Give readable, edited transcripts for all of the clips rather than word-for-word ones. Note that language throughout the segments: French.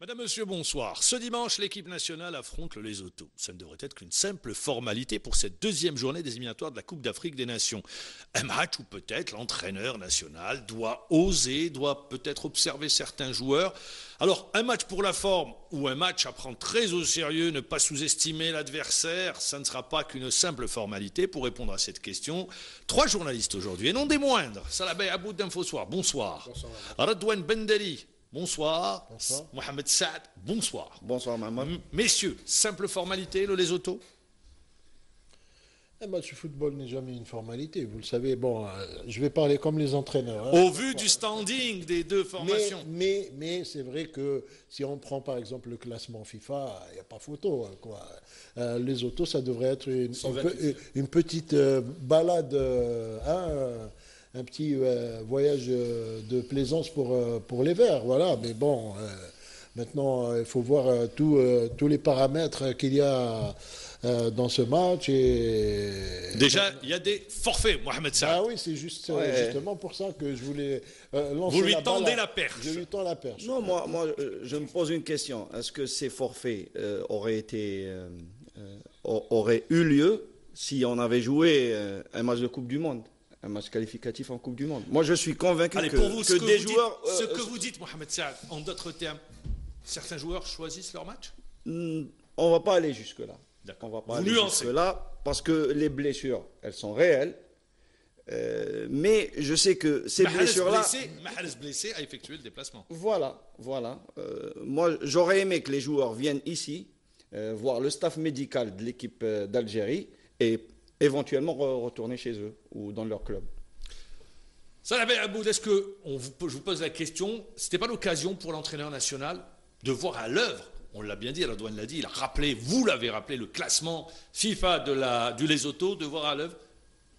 Madame, Monsieur, bonsoir. Ce dimanche, l'équipe nationale affronte le Lesotho. Ça ne devrait être qu'une simple formalité pour cette deuxième journée des éliminatoires de la Coupe d'Afrique des Nations. Un match où peut-être l'entraîneur national doit oser, doit peut-être observer certains joueurs. Alors, un match pour la forme ou un match à prendre très au sérieux, ne pas sous-estimer l'adversaire, ça ne sera pas qu'une simple formalité. Pour répondre à cette question, 3 journalistes aujourd'hui, et non des moindres. Salabé Aboud d'Infosoir, bonsoir. Bonsoir. Radouane Bendeli. Bonsoir. Bonsoir. Mohamed Saad, bonsoir. Bonsoir, maman. Messieurs, simple formalité, le Lesotho? Un match de football n'est jamais une formalité, vous le savez. Bon, je vais parler comme les entraîneurs. Au vu du standing des deux formations. Mais c'est vrai que si on prend par exemple le classement FIFA, il n'y a pas photo. Les autos, ça devrait être une petite balade, un petit voyage de plaisance pour les Verts. Voilà, mais bon, maintenant, il faut voir tous les paramètres qu'il y a dans ce match. Déjà, il y a des forfaits, Mohamed Saad. Ah oui, c'est justement pour ça que je voulais lancer. Vous lui tendez la perche. Je lui tends la perche. Non, moi, je me pose une question. Est-ce que ces forfaits auraient eu lieu si on avait joué un match de Coupe du Monde, un match qualificatif en Coupe du Monde? Moi, je suis convaincu pour vous, que des joueurs... ce que vous dites, Mohamed Saad, en d'autres termes, certains joueurs choisissent leur match? On ne va pas aller jusque-là. D'accord. On va pas aller jusque-là parce que les blessures, elles sont réelles. Mais je sais que ces blessures-là... Mahrez blessé a effectué le déplacement. Voilà. Moi, j'aurais aimé que les joueurs viennent ici, voir le staff médical de l'équipe d'Algérie et éventuellement retourner chez eux ou dans leur club. Salabé Aboud, est-ce que, je vous pose la question, c'était pas l'occasion pour l'entraîneur national de voir à l'œuvre, on l'a bien dit, Radouane l'a dit, il a rappelé, vous l'avez rappelé, le classement FIFA du Lesotho, de voir à l'œuvre,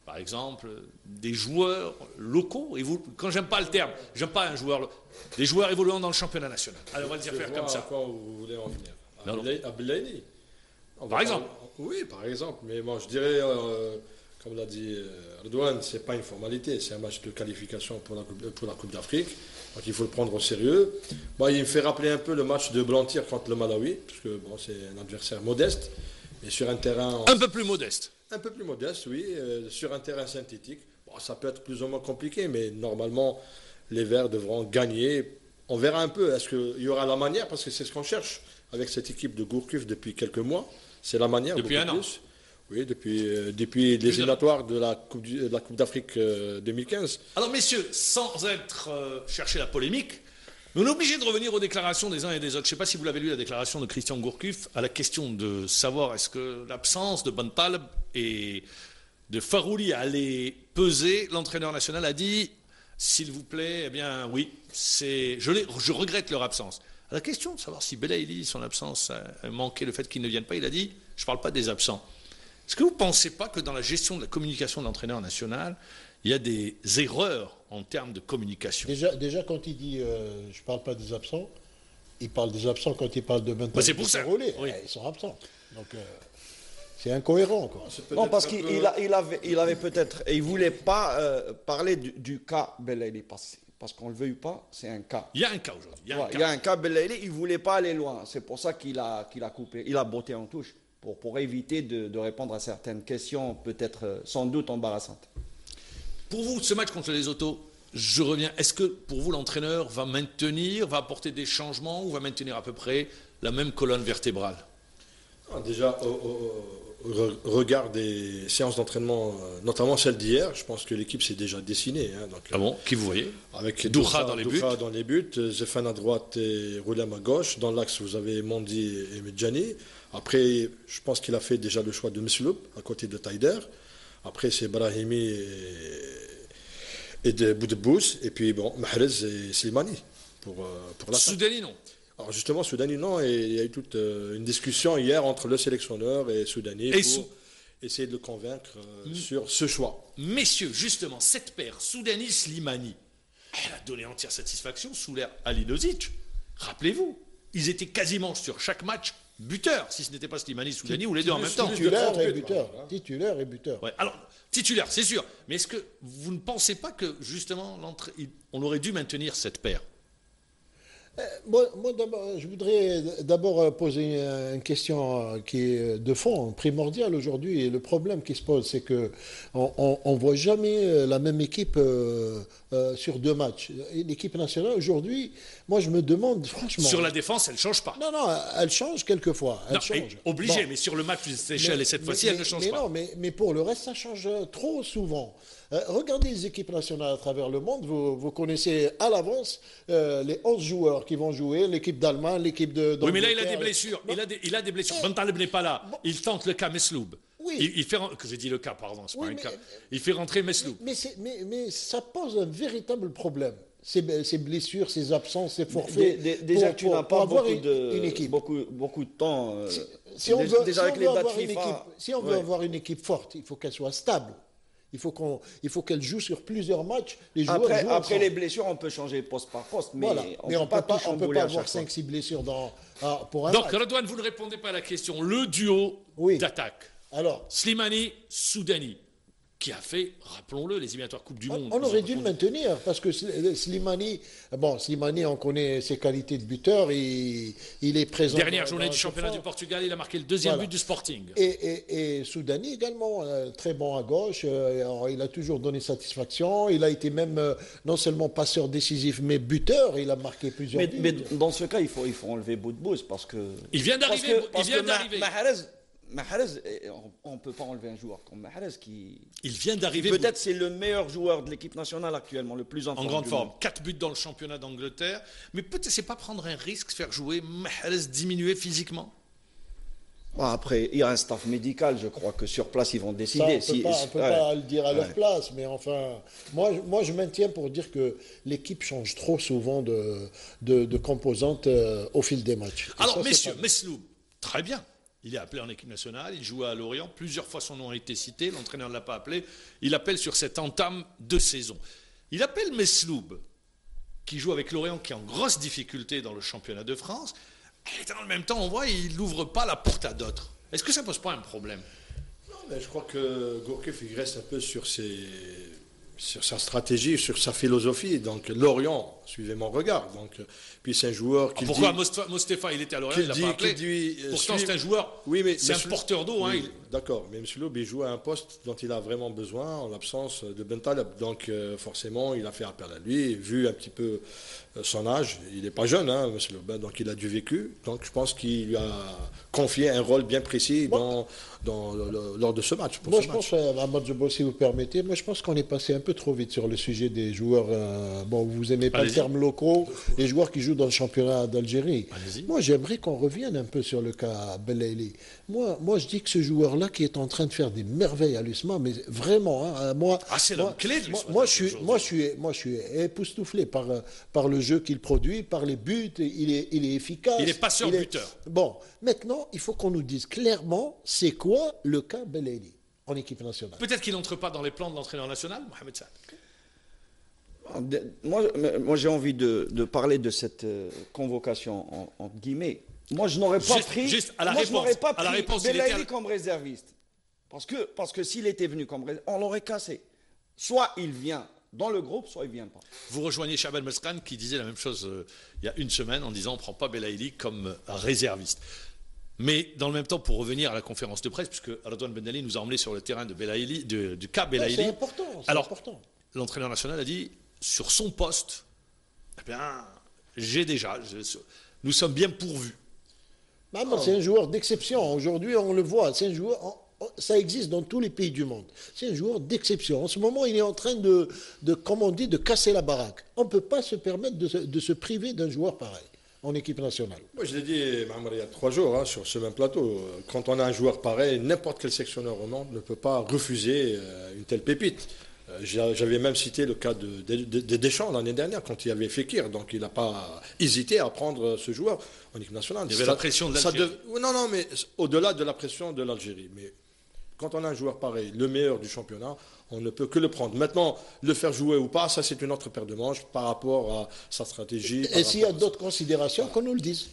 par exemple, des joueurs locaux, et vous, quand j'aime pas le terme, j'aime pas un joueur, des joueurs évoluant dans le championnat national. Alors on va le dire faire comme ça. Où vous voulez en venir? À Belaïli. Par exemple. Oui, par exemple, mais moi je dirais, comme l'a dit Radouane, ce n'est pas une formalité, c'est un match de qualification pour la Coupe d'Afrique, donc il faut le prendre au sérieux. Bon, il me fait rappeler un peu le match de Blantyre contre le Malawi, parce que bon, c'est un adversaire modeste, mais sur un terrain... Un peu plus modeste. Un peu plus modeste, oui, sur un terrain synthétique. Bon, ça peut être plus ou moins compliqué, mais normalement, les Verts devront gagner. On verra un peu, est-ce qu'il y aura la manière, parce que c'est ce qu'on cherche avec cette équipe de Gourcuff depuis quelques mois. C'est la manière. Depuis un an. Oui, depuis les éliminatoires de la Coupe d'Afrique 2015. Alors messieurs, sans être chercher la polémique, on est obligé de revenir aux déclarations des uns et des autres. Je ne sais pas si vous l'avez lu, la déclaration de Christian Gourcuff, à la question de savoir est-ce que l'absence de Bentaleb et de Farouli allait peser. L'entraîneur national a dit, s'il vous plaît, eh bien oui, je regrette leur absence. À la question de savoir si Belaïli, son absence, a manqué le fait qu'il ne vienne pas, il a dit, je ne parle pas des absents. Est-ce que vous ne pensez pas que dans la gestion de la communication de l'entraîneur national, il y a des erreurs en termes de communication? Déjà quand il dit je ne parle pas des absents, il parle des absents quand il parle de Bentaleb. C'est pour ça. Oui. Ils sont absents. Donc c'est incohérent. Quoi. Non, parce qu'il avait peut-être... Et il ne voulait pas parler du cas Belaïli parce qu'on ne le veuille pas, c'est un cas. Il y a un cas aujourd'hui. Il y a un cas Belaïli, il ne voulait pas aller loin. C'est pour ça qu'il a coupé. Il a botté en touche pour éviter de répondre à certaines questions peut-être sans doute embarrassantes. Pour vous, ce match contre les Autos, je reviens. Est-ce que pour vous, l'entraîneur va apporter des changements ou va maintenir à peu près la même colonne vertébrale? Déjà, au regard des séances d'entraînement, notamment celle d'hier, je pense que l'équipe s'est déjà dessinée. Donc, ah bon? Qui vous voyez? Avec Doura dans les buts, Zefan à droite et Roulam à gauche. Dans l'axe, vous avez Mondi et Medjani. Après, je pense qu'il a fait déjà le choix de Msloup à côté de Taider. Après, c'est Brahimi et de Boudebous. Et puis, bon, Mahrez et Slimani pour la Soudani, non. Alors justement, Soudani, non, et il y a eu toute une discussion hier entre le sélectionneur et Soudani pour essayer de le convaincre sur ce choix. Messieurs, justement, cette paire, Soudani-Slimani, elle a donné entière satisfaction sous l'ère Halilhodzic. Rappelez-vous, ils étaient quasiment sur chaque match buteurs, si ce n'était pas Slimani, Soudani ou les deux en même temps. Titulaire et buteur. Ouais, alors, titulaire, c'est sûr. Mais est-ce que vous ne pensez pas que, justement, on aurait dû maintenir cette paire? Je voudrais d'abord poser une question qui est de fond, primordiale aujourd'hui. Et le problème qui se pose, c'est que on voit jamais la même équipe sur 2 matchs. L'équipe nationale aujourd'hui, moi je me demande franchement. Sur la défense, elle ne change pas. Non, elle change quelquefois. Elle change. Obligée, Bon. mais sur le match des Seychelles et cette fois-ci, elle ne change pas. Non, mais pour le reste, ça change trop souvent. Regardez les équipes nationales à travers le monde, vous connaissez à l'avance les 11 joueurs qui vont jouer, l'équipe d'Allemagne, l'équipe de... Oui, mais là, il a des blessures. Il a des blessures. Bentaleb n'est pas là. Il tente le cas Mesloub. Oui. Il fait... Que j'ai dit le cas, pardon, c'est pas un cas. Il fait rentrer Mesloub. Mais ça pose un véritable problème. Ces blessures, ces absences, ces forfaits. Déjà que tu n'as pas une équipe. beaucoup de temps. Si on veut, déjà avec les dates FIFA. Si on veut avoir une équipe forte, il faut qu'elle soit stable. Il faut qu'elle joue sur plusieurs matchs. Les joueurs jouent après les blessures, on peut changer poste par poste. Mais voilà. on ne peut pas avoir 5-6 blessures pour un Donc, match. Redouane, vous ne répondez pas à la question. Le duo d'attaque. Alors, Slimani, Soudani, qui a fait, rappelons-le, les éliminatoires Coupe du Monde. On aurait dû le maintenir, parce que Slimani, on connaît ses qualités de buteur, il est présent. Dernière journée du championnat du Portugal, il a marqué le 2e but du Sporting. Et Soudani également, très bon à gauche, il a toujours donné satisfaction, il a été même non seulement passeur décisif, mais buteur, il a marqué plusieurs buts. Mais dans ce cas, il faut enlever Boudbouz, parce que... Il vient d'arriver. Mahrez, on ne peut pas enlever un joueur comme Mahrez qui... Il vient d'arriver. Peut-être c'est le meilleur joueur de l'équipe nationale actuellement, le plus en grande forme. 4 buts dans le championnat d'Angleterre. Mais peut-être c'est pas prendre un risque, faire jouer Mahrez diminuer physiquement. Bon, après, il y a un staff médical, je crois que sur place, ils vont décider. On ne peut pas le dire à leur place, mais enfin, moi je maintiens pour dire que l'équipe change trop souvent de composantes au fil des matchs. Alors, messieurs, Mesloub, très bien. Il est appelé en équipe nationale, il joue à Lorient, plusieurs fois son nom a été cité, l'entraîneur ne l'a pas appelé, il appelle sur cette entame de saison. Il appelle Mesloub, qui joue avec Lorient, qui est en grosse difficulté dans le championnat de France, et dans le même temps, on voit, il n'ouvre pas la porte à d'autres. Est-ce que ça ne pose pas un problème? Non, mais je crois que Gourcuff, il reste un peu sur sa stratégie, sur sa philosophie. Donc Lorient, suivez mon regard. Donc, puis c'est un joueur qui pourquoi Mostefa, il était à Lorient, il l'a pas appelé. Pourtant c'est un joueur, c'est un porteur d'eau. Oui, d'accord, mais M. Loub, il joue à un poste dont il a vraiment besoin en l'absence de Bentaleb. Donc forcément, il a fait appel à lui, vu un petit peu son âge. Il n'est pas jeune, M. Loub, donc il a du vécu. Donc je pense qu'il lui a confié un rôle bien précis lors de ce match. Je pense, Ahmad Jebou, si vous permettez, je pense qu'on est passé un peu trop vite sur le sujet des joueurs. Vous n'aimez pas le terme locaux, les joueurs qui jouent dans le championnat d'Algérie. Moi, j'aimerais qu'on revienne un peu sur le cas Belaïli. Moi, je dis que ce joueur-là qui est en train de faire des merveilles à l'USMA, mais vraiment, c'est l'homme clé de l'USMA. Moi, je suis époustouflé par le jeu qu'il produit, par les buts, il est efficace. Il est passeur-buteur. Bon, maintenant, il faut qu'on nous dise clairement c'est quoi le cas Belaïli en équipe nationale. Peut-être qu'il n'entre pas dans les plans de l'entraîneur national, Mohamed Saad. Moi, j'ai envie de parler de cette convocation entre guillemets. Moi, je n'aurais pas pris Belaïli comme réserviste. Parce que s'il était venu comme réserviste, on l'aurait cassé. Soit il vient dans le groupe, soit il ne vient pas. Vous rejoignez Chaban Mesran qui disait la même chose il y a une semaine en disant on ne prend pas Belaïli comme réserviste. Mais dans le même temps, pour revenir à la conférence de presse, puisque Redouane Ben Ali nous a emmenés sur le terrain de Belaïli, du cas Belaïli. C'est important. Important. L'entraîneur national a dit sur son poste, nous sommes bien pourvus. C'est un joueur d'exception. Aujourd'hui, on le voit. C'est un joueur. Ça existe dans tous les pays du monde. C'est un joueur d'exception. En ce moment, il est en train comme on dit, de casser la baraque. On ne peut pas se permettre de se priver d'un joueur pareil en équipe nationale. Moi, je l'ai dit, il y a 3 jours, sur ce même plateau. Quand on a un joueur pareil, n'importe quel sectionneur au monde ne peut pas refuser une telle pépite. J'avais même cité le cas de Deschamps l'année dernière, quand il avait Fekir. Donc, il n'a pas hésité à prendre ce joueur en équipe nationale. Il y avait la pression de l'Algérie. Non, mais au-delà de la pression de l'Algérie. Mais quand on a un joueur pareil, le meilleur du championnat, on ne peut que le prendre. Maintenant, le faire jouer ou pas, ça c'est une autre paire de manches par rapport à sa stratégie. Et s'il y a d'autres considérations, qu'on nous le dise.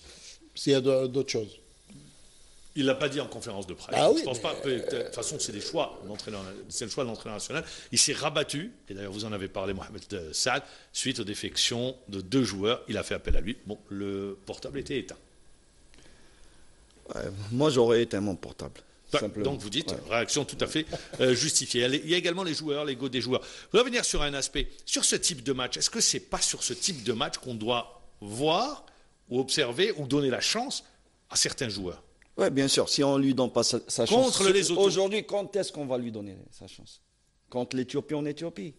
S'il y a d'autres choses. Il ne l'a pas dit en conférence de presse. Je pense pas. De toute façon, c'est des choix d'entraîneur. C'est le choix de l'entraîneur national. Il s'est rabattu, et d'ailleurs vous en avez parlé, Mohamed Saad, suite aux défections de 2 joueurs. Il a fait appel à lui. Bon, le portable était éteint. Ouais, moi, j'aurais éteint mon portable. Donc vous dites, réaction tout à fait justifiée. Il y a également les joueurs, l'ego des joueurs. Je voudrais revenir sur un aspect. Sur ce type de match, est-ce que ce n'est pas sur ce type de match qu'on doit voir ou observer ou donner la chance à certains joueurs? Oui, bien sûr. Si on ne lui donne pas sa chance. Contre les Lesotho. Aujourd'hui, quand est-ce qu'on va lui donner sa chance? Contre l'Éthiopie en Éthiopie.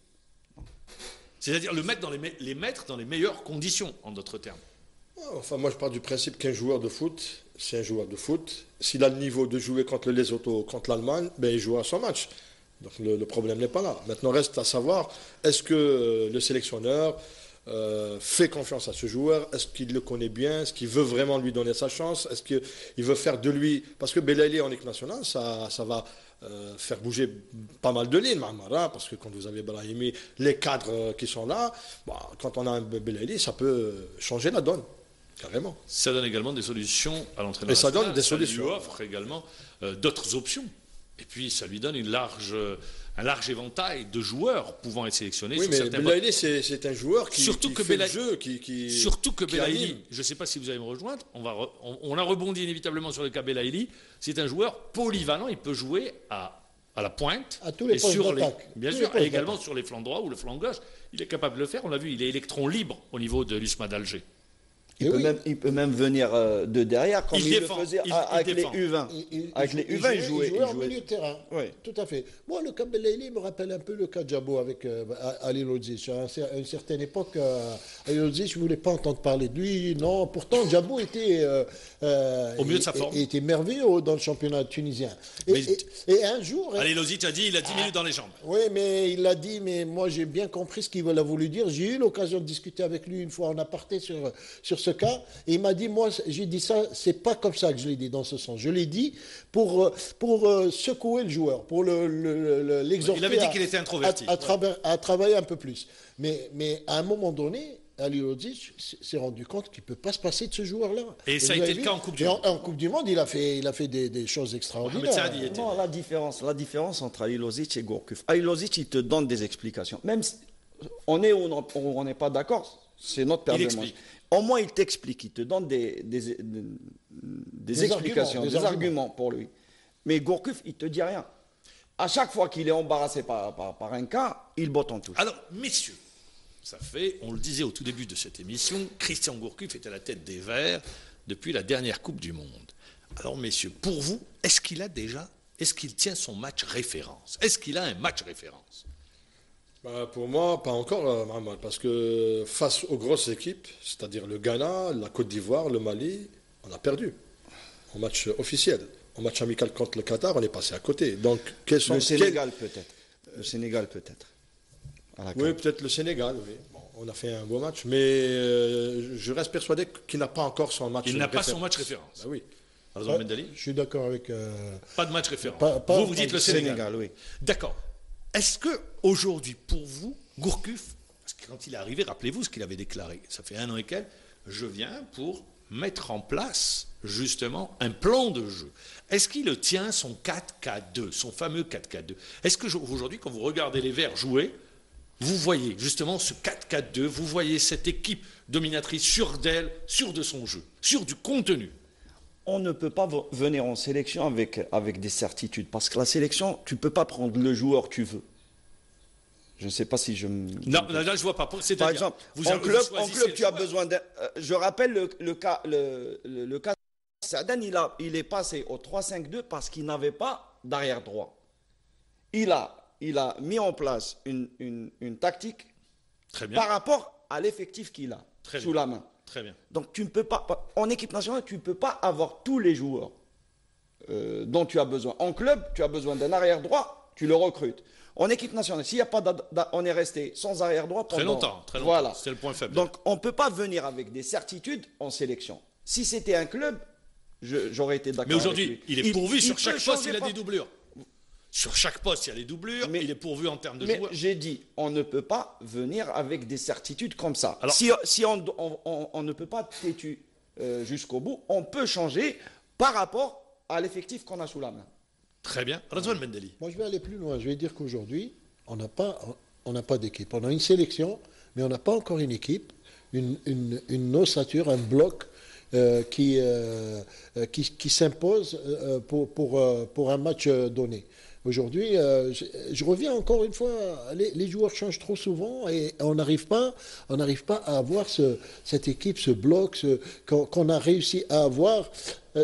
C'est-à-dire les mettre dans les meilleures conditions, en d'autres termes. Enfin, moi, je pars du principe qu'un joueur de foot, c'est un joueur de foot. S'il a le niveau de jouer contre le Lesotho, contre l'Allemagne, il jouera son match. Donc le problème n'est pas là. Maintenant, reste à savoir, est-ce que le sélectionneur fait confiance à ce joueur? Est-ce qu'il le connaît bien? Est-ce qu'il veut vraiment lui donner sa chance? Est-ce qu'il veut faire de lui... Parce que Belaïli en équipe nationale, ça va faire bouger pas mal de lignes, parce que quand vous avez Brahimi, les cadres qui sont là, quand on a un Belaïli, ça peut changer la donne. Carrément. Ça donne également des solutions à l'entraîneur. Et ça donne des solutions. Ça lui offre également d'autres options. Et puis ça lui donne un large éventail de joueurs pouvant être sélectionnés. Oui, mais Belaïli, c'est un joueur qui fait le jeu, surtout que Belaïli, je ne sais pas si vous allez me rejoindre, on a rebondi inévitablement sur le cas Belaïli, c'est un joueur polyvalent, il peut jouer à la pointe. À tous les postes d'attaque. Bien sûr, et également sur les flancs droits ou le flanc gauche. Il est capable de le faire, on l'a vu, il est électron libre au niveau de l'USMA d'Alger. Il peut même venir de derrière, comme il le faisait avec les U20. Avec les U20, il jouait en milieu de terrain. Oui. Tout à fait. Moi, le cas Belaïli me rappelle un peu le cas Djabo avec Ali Lodzic. À une certaine époque, Ali Lodzic, je ne voulais pas entendre parler de lui. Non, pourtant, Djabo était au milieu de sa forme. Il était merveilleux dans le championnat tunisien. Et un jour... Ali Lodzic a dit il a 10 minutes dans les jambes. Oui, mais il l'a dit, mais moi, j'ai bien compris ce qu'il a voulu dire. J'ai eu l'occasion de discuter avec lui une fois en aparté sur ce cas, et il m'a dit, moi, j'ai dit ça, c'est pas comme ça que je l'ai dit dans ce sens. Je l'ai dit pour secouer le joueur, pour l'exhorter. Il avait dit qu'il était introverti. À travailler un peu plus. Mais à un moment donné, Ali Lodzic s'est rendu compte qu'il ne peut pas se passer de ce joueur-là. Et ça a été le cas en Coupe du Monde. En Coupe du Monde, il a fait des choses extraordinaires. Non, la différence entre Ali Lodzic et Gourcuff. Ali Lodzic, il te donne des explications. Même si on est ou on n'est pas d'accord, c'est notre paire de manches. Au moins, il t'explique, il te donne des explications, des arguments pour lui. Mais Gourcuff, il ne te dit rien. À chaque fois qu'il est embarrassé par un cas, il botte en touche. Alors, messieurs, ça fait, on le disait au tout début de cette émission, Christian Gourcuff est à la tête des Verts depuis la dernière Coupe du Monde. Alors, messieurs, pour vous, est-ce qu'il tient son match référence? Est-ce qu'il a un match référence? Pour moi, pas encore, parce que face aux grosses équipes, c'est-à-dire le Ghana, la Côte d'Ivoire, le Mali, on a perdu en match officiel. En match amical contre le Qatar, on est passé à côté. Donc, le Sénégal peut-être. Le Sénégal peut-être. Oui, peut-être le Sénégal, oui. Bon, on a fait un beau match, mais je reste persuadé qu'il n'a pas encore son match référence. Il n'a pas son match référence. Oui. Je suis d'accord avec... Pas de match référence. Vous dites le Sénégal, oui. D'accord. Est-ce qu'aujourd'hui, pour vous, Gourcuff, parce que quand il est arrivé, rappelez-vous ce qu'il avait déclaré, ça fait 1 an et quelques, je viens pour mettre en place, justement, un plan de jeu. Est-ce qu'il le tient, son 4-4-2, son fameux 4-4-2? Est-ce qu'aujourd'hui, quand vous regardez les Verts jouer, vous voyez justement ce 4-4-2, vous voyez cette équipe dominatrice sûre d'elle, sûre de son jeu, sûre du contenu? On ne peut pas venir en sélection avec des certitudes. Parce que la sélection, tu ne peux pas prendre le joueur que tu veux. Je ne sais pas si je me... Non, là, je ne vois pas. Par exemple, en club, tu as besoin d'un... je rappelle le cas Sadan, il est passé au 3-5-2 parce qu'il n'avait pas d'arrière droit. Il a mis en place une tactique par rapport à l'effectif qu'il a sous la main. Très bien. Donc tu ne peux pas, en équipe nationale, tu ne peux pas avoir tous les joueurs dont tu as besoin. En club, tu as besoin d'un arrière droit, tu le recrutes. En équipe nationale, s'il n'y a pas on est resté sans arrière droit pendant... Très longtemps. Voilà. C'est le point faible. Donc on ne peut pas venir avec des certitudes en sélection. Si c'était un club, j'aurais été d'accord. Mais aujourd'hui, il est pourvu sur chaque poste, il a des doublures. Sur chaque poste, il y a des doublures, mais il est pourvu en termes de joueurs. J'ai dit, on ne peut pas venir avec des certitudes comme ça. Alors, si on ne peut pas têtu jusqu'au bout, on peut changer par rapport à l'effectif qu'on a sous la main. Très bien. Radwan Mendeli. Moi, je vais aller plus loin. Je vais dire qu'aujourd'hui, on n'a pas d'équipe. On a une sélection, mais on n'a pas encore une équipe, une ossature, un bloc qui s'impose pour un match donné. Aujourd'hui, je reviens encore une fois, les joueurs changent trop souvent et on n'arrive pas à avoir cette équipe, ce bloc qu'on a réussi à avoir.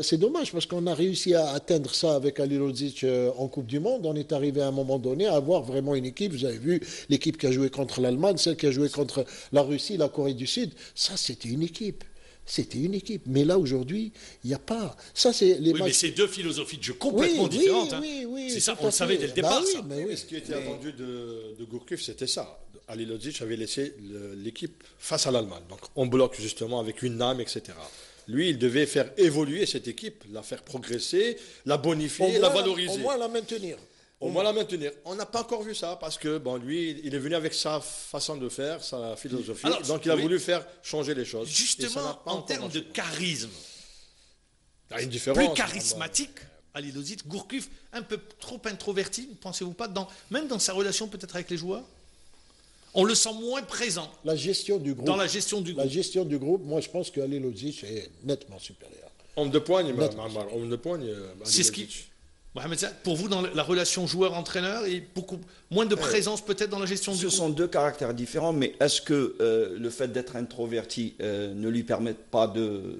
C'est dommage parce qu'on a réussi à atteindre ça avec Halilović en Coupe du Monde. On est arrivé à un moment donné à avoir vraiment une équipe. Vous avez vu l'équipe qui a joué contre l'Allemagne, celle qui a joué contre la Russie, la Corée du Sud. Ça, c'était une équipe. C'était une équipe. Mais là, aujourd'hui, il n'y a pas. Ça, c'est les matchs... mais c'est deux philosophies de jeu complètement différentes. Oui, c'est ça, on le savait dès le départ. Ce qui était attendu de Gourcuff, c'était ça. Halilović avait laissé l'équipe face à l'Allemagne. Donc, on bloque justement avec une âme, etc. Lui, il devait faire évoluer cette équipe, la faire progresser, la bonifier, la valoriser. Au moins la maintenir. On n'a pas encore vu ça parce que lui, il est venu avec sa façon de faire, sa philosophie. Alors, donc il a voulu faire changer les choses. Justement, en termes de charisme, il y a une différence. Plus charismatique, Halilović, Gourcuff, un peu trop introverti, ne pensez-vous pas, même dans sa relation peut-être avec les joueurs? On le sent moins présent. La gestion du groupe. Dans la gestion du groupe. La gestion du groupe, moi je pense que Halilović est nettement supérieur. Homme de poigne, c'est ce qui... Mohamed Saad, pour vous, dans la relation joueur-entraîneur, il y a beaucoup moins de présence peut-être dans la gestion du groupe. Ce sont deux caractères différents, mais est-ce que le fait d'être introverti ne lui permet pas de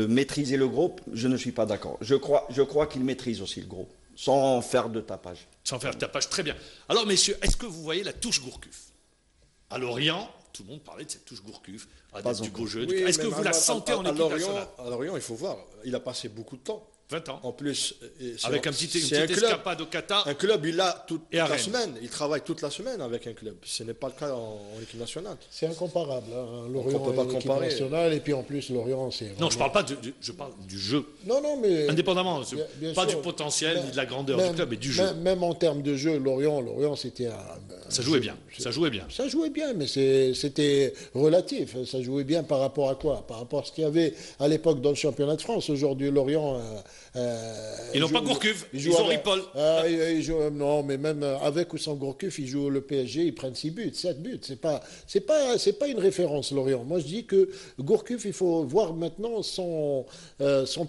maîtriser le groupe? Je ne suis pas d'accord. Je crois qu'il maîtrise aussi le groupe, sans faire de tapage. Sans faire de tapage, très bien. Alors messieurs, est-ce que vous voyez la touche Gourcuff? À Lorient, tout le monde parlait de cette touche Gourcuff, du beau jeu. Oui, est-ce que vous la sentez en équipe nationale? À Lorient, il faut voir, il a passé beaucoup de temps. 20 ans. En plus, avec une petite escapade au Qatar. Un club, il a toute la semaine. Il travaille toute la semaine avec un club. Ce n'est pas le cas en équipe nationale. C'est incomparable. Lorient, on ne peut pas comparer. Nationale, et puis en plus, Lorient, c'est. Vraiment... Non, je parle pas je parle du jeu. Non, mais. Indépendamment, bien pas sûr, du potentiel ni de la grandeur du club, mais du jeu. Même en termes de jeu, Lorient, c'était ça jouait bien. Ça jouait bien, mais c'était relatif. Ça jouait bien par rapport à quoi? Par rapport à ce qu'il y avait à l'époque dans le championnat de France. Aujourd'hui, Lorient. Ils n'ont pas Gourcuff, ils ont Ripoll. Non, mais même avec ou sans Gourcuff, ils jouent le PSG, ils prennent 6 buts, 7 buts. C'est pas une référence, Lorient. Moi, je dis que Gourcuff, il faut voir maintenant son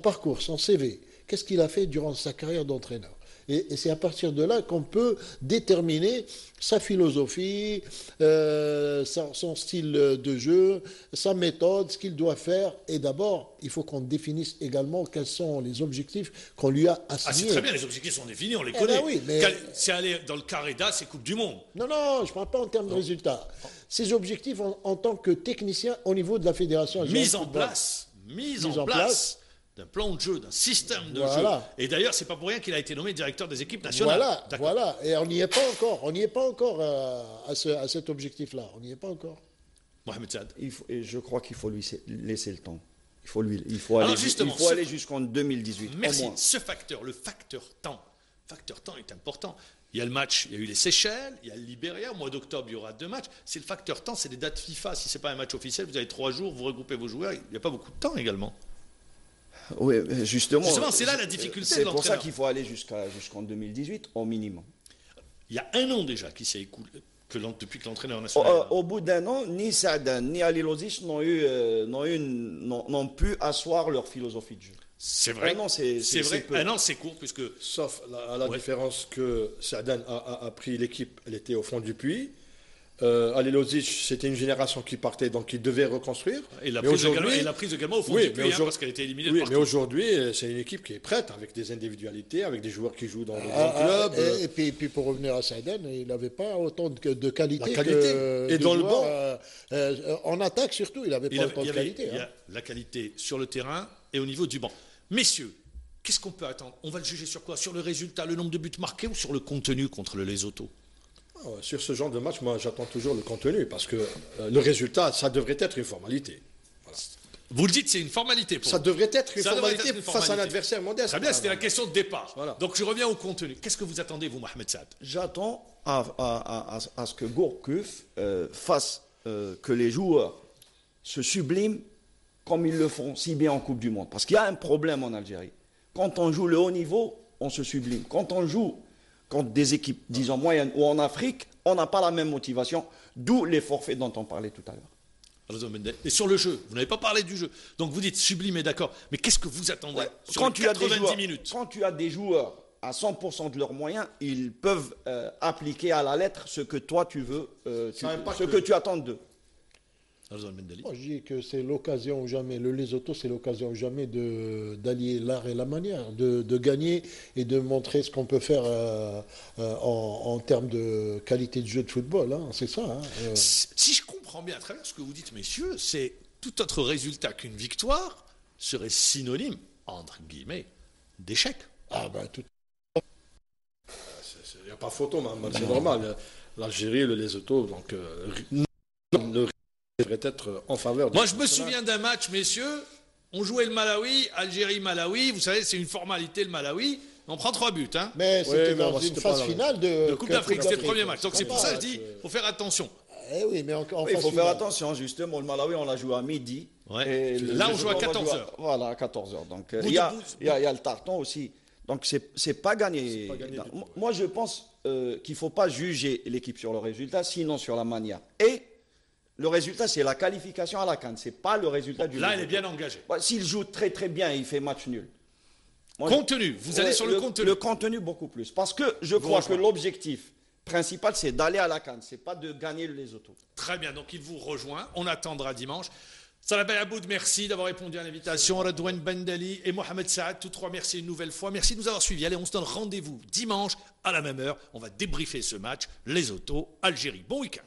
parcours, son CV. Qu'est-ce qu'il a fait durant sa carrière d'entraîneur? Et c'est à partir de là qu'on peut déterminer sa philosophie, son style de jeu, sa méthode, ce qu'il doit faire. Et d'abord, il faut qu'on définisse également quels sont les objectifs qu'on lui a assignés. C'est très bien, les objectifs sont définis, on les connaît. Oui, mais... C'est aller dans le carré d'A, c'est Coupe du Monde. Non, je ne parle pas en termes de résultats. Ces objectifs en tant que technicien au niveau de la fédération. Mise en place d'un plan de jeu, d'un système de jeu. Et d'ailleurs, c'est pas pour rien qu'il a été nommé directeur des équipes nationales. Voilà. Et on n'y est pas encore. On n'y est pas encore à cet objectif-là. On n'y est pas encore. Mohamed Saad. Et je crois qu'il faut lui laisser le temps. Il faut aller jusqu'en 2018. Merci. Ce facteur, le facteur temps. Le facteur temps est important. Il y a le match, il y a eu les Seychelles, il y a le Libéria. Au mois d'octobre, il y aura 2 matchs. C'est le facteur temps, c'est les dates FIFA. Si ce n'est pas un match officiel, vous avez 3 jours, vous regroupez vos joueurs. Il n'y a pas beaucoup de temps également. Oui, justement, c'est là la difficulté de l'entraîneur. C'est pour ça qu'il faut aller jusqu'en 2018 au minimum. Il y a 1 an déjà qui s'est écoulé depuis que l'entraîneur national. Au bout d'1 an, ni Saadane ni Halilović n'ont pu asseoir leur philosophie de jeu. C'est vrai. C'est vrai. 1 an, c'est court puisque. Sauf à la différence que Saadane a pris l'équipe, elle était au fond du puits. Halilović, c'était une génération qui partait, donc il devait reconstruire. Et la prise également au fond du puits, parce qu'elle était éliminée de partout. Mais aujourd'hui, c'est une équipe qui est prête, avec des individualités, avec des joueurs qui jouent dans les grands clubs. Et puis pour revenir à Saadane, il n'avait pas autant de qualité. Et dans le banc. En attaque surtout, il n'avait pas autant de qualité. Il y a la qualité sur le terrain et au niveau du banc. Messieurs, qu'est-ce qu'on peut attendre? On va le juger sur quoi? Sur le résultat, le nombre de buts marqués ou sur le contenu contre le Lesotho? Sur ce genre de match, moi j'attends toujours le contenu parce que le résultat, ça devrait être une formalité. Voilà. Vous le dites, c'est une formalité pour ça devrait être une formalité face à un adversaire modeste. Très bien, c'était la question de départ. Voilà. Donc je reviens au contenu. Qu'est-ce que vous attendez, vous, Mohamed Saad? J'attends à ce que Gourcuff fasse que les joueurs se subliment comme ils le font si bien en Coupe du Monde. Parce qu'il y a un problème en Algérie. quand on joue le haut niveau, on se sublime. Quand on joue contre des équipes, disons, moyennes ou en Afrique, on n'a pas la même motivation, d'où les forfaits dont on parlait tout à l'heure. Et sur le jeu, vous n'avez pas parlé du jeu. Donc vous dites sublimé, d'accord. Mais qu'est-ce que vous attendez sur 90 minutes? Quand tu as des joueurs à 100% de leurs moyens, ils peuvent appliquer à la lettre ce que toi tu veux, ce que tu attends d'eux. Moi, je dis que c'est l'occasion ou jamais, le Lesotho, c'est l'occasion ou jamais d'allier l'art et la manière, de gagner et de montrer ce qu'on peut faire en termes de qualité de jeu de football. Hein, c'est ça. Hein. Si je comprends bien à travers ce que vous dites, messieurs, c'est tout autre résultat qu'une victoire serait synonyme, entre guillemets, d'échec. Ah ben tout. Il n'y a pas photo, c'est normal. L'Algérie, le Lesotho, donc le devrait être en faveur. Moi, je me souviens d'un match, messieurs. On jouait le Malawi, Algérie-Malawi. Vous savez, c'est une formalité, le Malawi. On prend 3 buts. Hein. Mais c'était dans une phase finale de Coupe d'Afrique. C'était le premier match. Donc c'est pour ça que je dis, il faut faire attention. Eh oui, mais il faut faire attention, justement. Le Malawi, on l'a joué à midi. Ouais. Et là, on joue à 14h. Voilà, à 14h. Donc il y a le tartan aussi. Donc c'est pas gagné. Moi, je pense qu'il ne faut pas juger l'équipe sur le résultat, sinon sur la manière. Et le résultat, c'est la qualification à la CAN. Ce n'est pas le résultat du Là, elle est bien engagée. S'il joue très très bien, il fait match nul. Contenu, vous allez sur le contenu. Le contenu beaucoup plus. Parce que je crois que l'objectif principal, c'est d'aller à la CAN. Ce n'est pas de gagner les autos. Très bien, donc il vous rejoint. On attendra dimanche. Salah Ben Aboud, merci d'avoir répondu à l'invitation. Redouane Bendali et Mohamed Saad, tous trois, merci une nouvelle fois. Merci de nous avoir suivis. Allez, on se donne rendez-vous dimanche à la même heure. On va débriefer ce match, les autos, Algérie. Bon week-end.